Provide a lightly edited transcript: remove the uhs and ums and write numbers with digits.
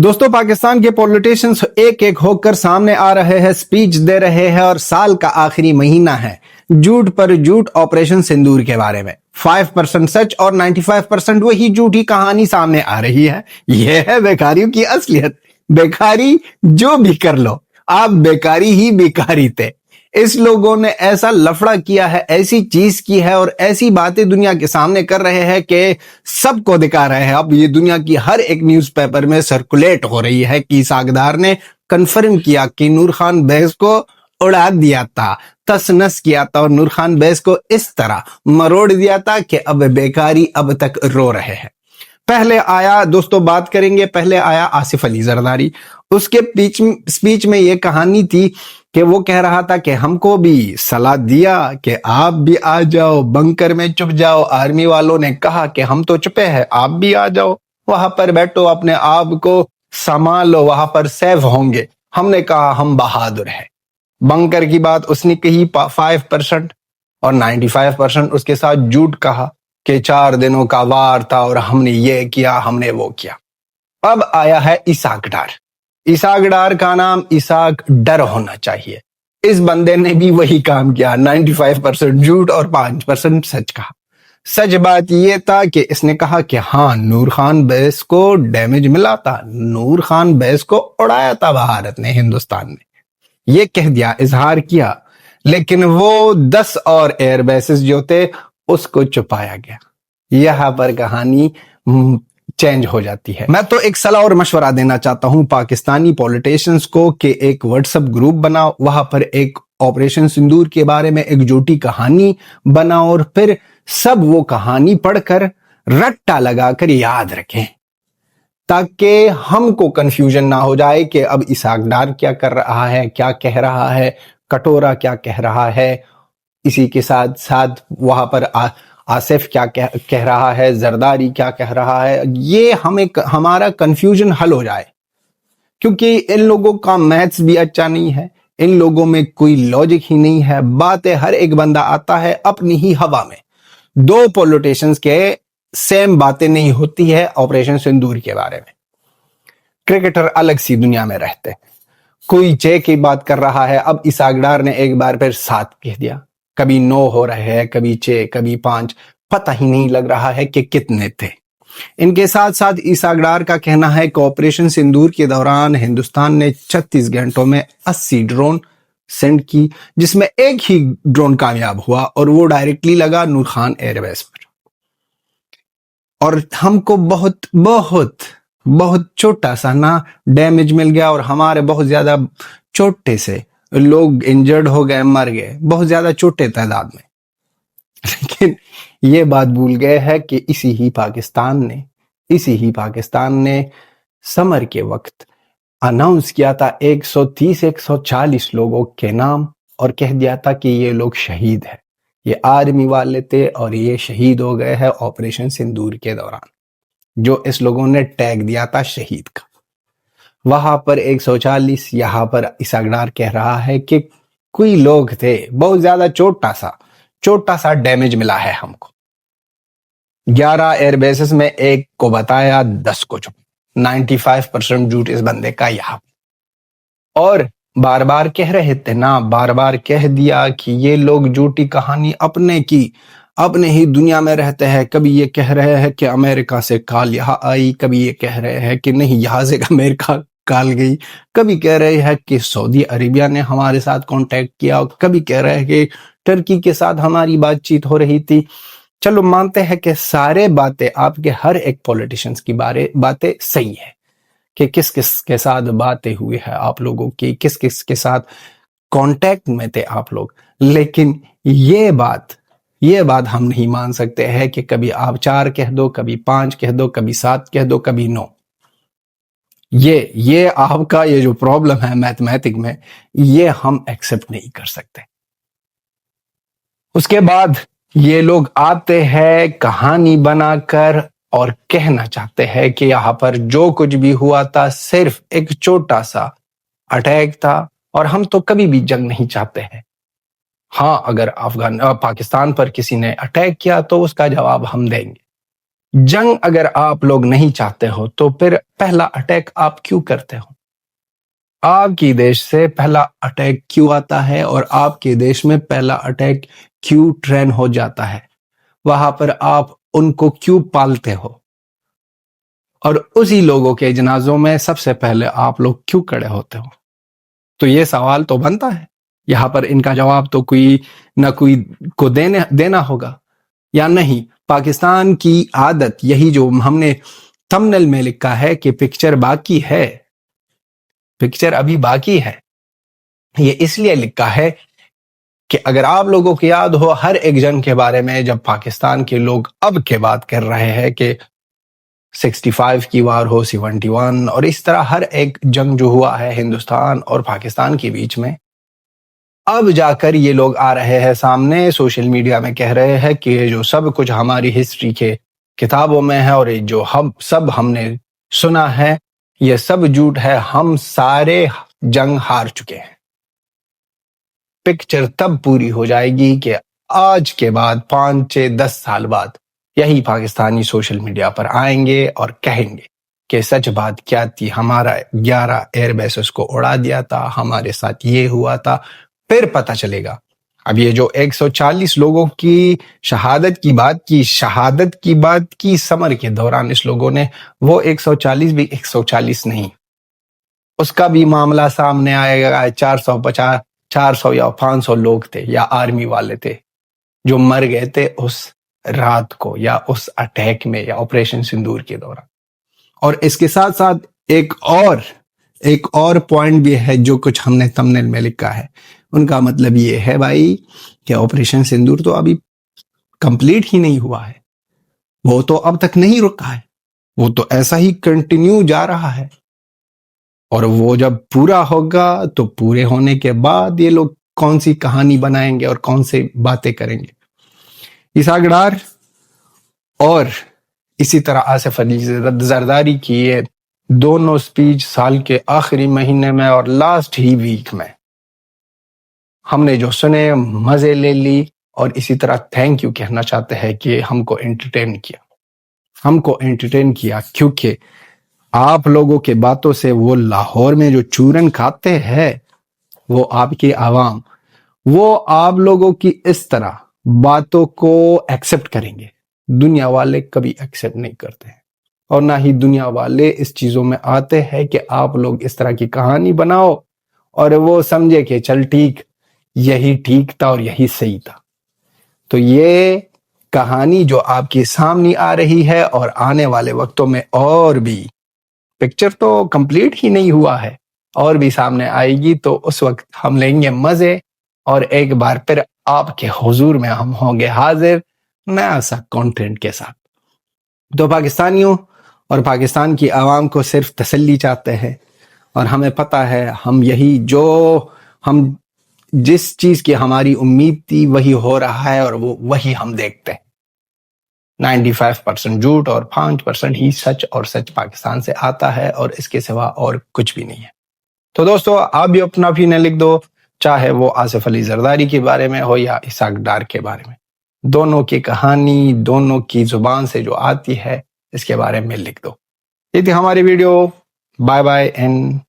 दोस्तों, पाकिस्तान के पॉलिटिशियंस एक एक होकर सामने आ रहे हैं, स्पीच दे रहे हैं और साल का आखिरी महीना है। झूठ पर झूठ ऑपरेशन सिंदूर के बारे में 5% सच और 95% वही झूठी कहानी सामने आ रही है। यह है बेकारियों की असलियत। बेकारी जो भी कर लो, आप बेकारी ही बेकारी थे। इस लोगों ने ऐसा लफड़ा किया है, ऐसी चीज की है और ऐसी बातें दुनिया के सामने कर रहे हैं कि सबको दिखा रहे हैं। अब ये दुनिया की हर एक न्यूज़पेपर में सर्कुलेट हो रही है कि सागदार ने कन्फर्म किया कि नूर खान बैस को उड़ा दिया था, तस नस किया था और नूर खान बैस को इस तरह मरोड़ दिया था कि अब बेकारी अब तक रो रहे हैं। पहले आया, दोस्तों बात करेंगे, पहले आया आसिफ अली जरदारी। उसके स्पीच में ये कहानी थी कि वो कह रहा था कि हमको भी सलाह दिया कि आप भी आ जाओ, बंकर में छुप जाओ। आर्मी वालों ने कहा कि हम तो छुपे हैं, आप भी आ जाओ, वहां पर बैठो, अपने आप को संभालो, वहां पर सेफ होंगे। हमने कहा हम बहादुर हैं। बंकर की बात उसने कही 5% और 95% उसके साथ झूठ कहा कि 4 दिनों का वार था और हमने ये किया, हमने वो किया। अब आया है इसाक डार। इसाक डार का नाम इसाक डर होना चाहिए। इस बंदे ने भी वही काम किया, 95% झूठ और 5% सच कहा। सच बात यह था कि इसने कहा कि हाँ, नूर खान बैस को डैमेज मिला था, नूर खान बैस को उड़ाया था भारत ने, हिंदुस्तान ने, ये कह दिया, इजहार किया। लेकिन वो 10 और एयर बेसिस जो थे उसको छुपाया गया। यहां पर कहानी चेंज हो जाती है। मैं तो एक सलाह और मशवरा देना चाहता हूं पाकिस्तानी पॉलिटिशियंस को कि एक व्हाट्सएप ग्रुप बनाओ, वहां पर एक ऑपरेशन सिंदूर के बारे में एक झूठी कहानी बनाओ और फिर सब वो कहानी पढ़कर रट्टा लगाकर याद रखें, ताकि हमको कंफ्यूजन ना हो जाए कि अब इसाक डार क्या कर रहा है, क्या कह रहा है, कटोरा क्या कह रहा है, इसी के साथ साथ वहां पर आसिफ क्या कह रहा है, जरदारी क्या कह रहा है। ये हमारा कंफ्यूजन हल हो जाए, क्योंकि इन लोगों का मैथ्स भी अच्छा नहीं है, इन लोगों में कोई लॉजिक ही नहीं है। बातें हर एक बंदा आता है अपनी ही हवा में। 2 पॉलिटिशियंस के सेम बातें नहीं होती है ऑपरेशन सिंदूर के बारे में। क्रिकेटर अलग सी दुनिया में रहते हैं। कोई 6 की बात कर रहा है, अब इसाक डार ने एक बार फिर 7 कह दिया। कभी 9 हो रहे हैं, कभी 6, कभी 5, पता ही नहीं लग रहा है कि कितने थे। इनके साथ साथ इसाक डार का कहना है कि ऑपरेशन सिंदूर के दौरान हिंदुस्तान ने 36 घंटों में 80 ड्रोन सेंड की, जिसमें एक ही ड्रोन कामयाब हुआ और वो डायरेक्टली लगा नूर खान एयरबेस पर। और हमको बहुत बहुत बहुत छोटा सा ना डैमेज मिल गया और हमारे बहुत ज्यादा छोटे से लोग इंजर्ड हो गए, मर गए, बहुत ज्यादा छोटे तादाद में। लेकिन ये बात भूल गए हैं कि इसी ही पाकिस्तान ने समर के वक्त अनाउंस किया था 130-140 लोगों के नाम और कह दिया था कि ये लोग शहीद हैं, ये आर्मी वाले थे और ये शहीद हो गए हैं ऑपरेशन सिंदूर के दौरान, जो इस लोगों ने टैग दिया था शहीद का। वहां पर 140, यहां पर इसाक डार कह रहा है कि कोई लोग थे, बहुत ज्यादा छोटा सा डैमेज मिला है हमको। 11 एयरबेसेस में एक को बताया, 10 को चुप। 95% झूठ इस बंदे का यहां। और बार बार कह रहे थे ना, बार बार कह दिया कि ये लोग झूठी कहानी अपने ही दुनिया में रहते हैं। कभी ये कह रहे हैं कि अमेरिका से कॉल यहाँ आई, कभी ये कह रहे हैं कि नहीं यहां से अमेरिका कॉल गई, कभी कह रहे हैं कि सऊदी अरेबिया ने हमारे साथ कांटेक्ट किया, कभी कह रहे हैं कि टर्की के साथ हमारी बातचीत हो रही थी। चलो मानते हैं कि सारे बातें, आपके हर एक पॉलिटिशियंस की बातें सही है कि किस किस के साथ बातें हुई है आप लोगों की, किस किस के साथ कांटेक्ट में थे आप लोग। लेकिन ये बात हम नहीं मान सकते हैं कि कभी आप 4 कह दो, कभी 5 कह दो, कभी 7 कह दो, कभी 9। ये आपका ये जो प्रॉब्लम है मैथमेटिक में, ये हम एक्सेप्ट नहीं कर सकते। उसके बाद ये लोग आते हैं कहानी बनाकर और कहना चाहते हैं कि यहां पर जो कुछ भी हुआ था सिर्फ एक छोटा सा अटैक था और हम तो कभी भी जंग नहीं चाहते हैं। हाँ, अगर पाकिस्तान पर किसी ने अटैक किया तो उसका जवाब हम देंगे। जंग अगर आप लोग नहीं चाहते हो तो फिर पहला अटैक आप क्यों करते हो? आपकी देश से पहला अटैक क्यों आता है और आपके देश में पहला अटैक क्यों ट्रेन हो जाता है? वहां पर आप उनको क्यों पालते हो और उसी लोगों के जनाजों में सबसे पहले आप लोग क्यों खड़े होते हो? तो ये सवाल तो बनता है। यहाँ पर इनका जवाब तो कोई ना कोई को देना होगा या नहीं। पाकिस्तान की आदत यही जो हमने थंबनेल में लिखा है कि पिक्चर बाकी है, पिक्चर अभी बाकी है, ये इसलिए लिखा है कि अगर आप लोगों को याद हो हर एक जंग के बारे में जब पाकिस्तान के लोग अब के बात कर रहे हैं कि 65 की वार हो, 71 और इस तरह हर एक जंग जो हुआ है हिंदुस्तान और पाकिस्तान के बीच में, अब जाकर ये लोग आ रहे हैं सामने सोशल मीडिया में कह रहे हैं कि ये जो सब कुछ हमारी हिस्ट्री के किताबों में है और ये जो हम सब हमने सुना है ये सब झूठ है, हम सारे जंग हार चुके हैं। पिक्चर तब पूरी हो जाएगी कि आज के बाद 5, 6, 10 साल बाद यही पाकिस्तानी सोशल मीडिया पर आएंगे और कहेंगे कि सच बात क्या थी, हमारा 11 एयरबेसेस को उड़ा दिया था, हमारे साथ ये हुआ था। फिर पता चलेगा। अब ये जो 140 लोगों की शहादत की बात की समर के दौरान इस लोगों ने, वो 140 भी 140 नहीं, उसका भी मामला सामने आएगा। 400 या 500 लोग थे या आर्मी वाले थे जो मर गए थे उस रात को या उस अटैक में या ऑपरेशन सिंदूर के दौरान। और इसके साथ साथ एक और पॉइंट भी है जो कुछ हमने थंबनेल में लिखा है। उनका मतलब ये है भाई कि ऑपरेशन सिंदूर तो अभी कंप्लीट ही नहीं हुआ है, वो तो अब तक नहीं रुका है, वो तो ऐसा ही कंटिन्यू जा रहा है। और वो जब पूरा होगा तो पूरे होने के बाद ये लोग कौन सी कहानी बनाएंगे और कौन सी बातें करेंगे। इसहाक डार और इसी तरह आसिफ अली जरदारी की ये दोनों स्पीच साल के आखिरी महीने में और लास्ट ही वीक में हमने जो सुने, मजे ले ली और इसी तरह थैंक यू कहना चाहते हैं कि हमको एंटरटेन किया क्योंकि आप लोगों के बातों से वो लाहौर में जो चूरन खाते हैं वो आपकी आवाम, वो आप लोगों की इस तरह बातों को एक्सेप्ट करेंगे। दुनिया वाले कभी एक्सेप्ट नहीं करते हैं और ना ही दुनिया वाले इस चीजों में आते हैं कि आप लोग इस तरह की कहानी बनाओ और वो समझे कि चल ठीक, यही ठीक था और यही सही था। तो ये कहानी जो आपके सामने आ रही है और आने वाले वक्तों में और भी, पिक्चर तो कंप्लीट ही नहीं हुआ है, और भी सामने आएगी, तो उस वक्त हम लेंगे मजे और एक बार फिर आपके हुजूर में हम होंगे हाजिर नया सा कंटेंट के साथ। तो पाकिस्तानियों और पाकिस्तान की आवाम को सिर्फ तसल्ली चाहते हैं और हमें पता है हम जिस चीज की हमारी उम्मीद थी वही हो रहा है और वही हम देखते हैं। 95% झूठ और 5% ही सच, और सच पाकिस्तान से आता है और इसके सिवा और कुछ भी नहीं है। तो दोस्तों आप भी अपना ओपिनियन लिख दो, चाहे वो आसिफ अली जरदारी के बारे में हो या इसहाक डार के बारे में। दोनों की कहानी दोनों की जुबान से जो आती है इसके बारे में लिख दो। ये थी हमारी वीडियो। Bye bye and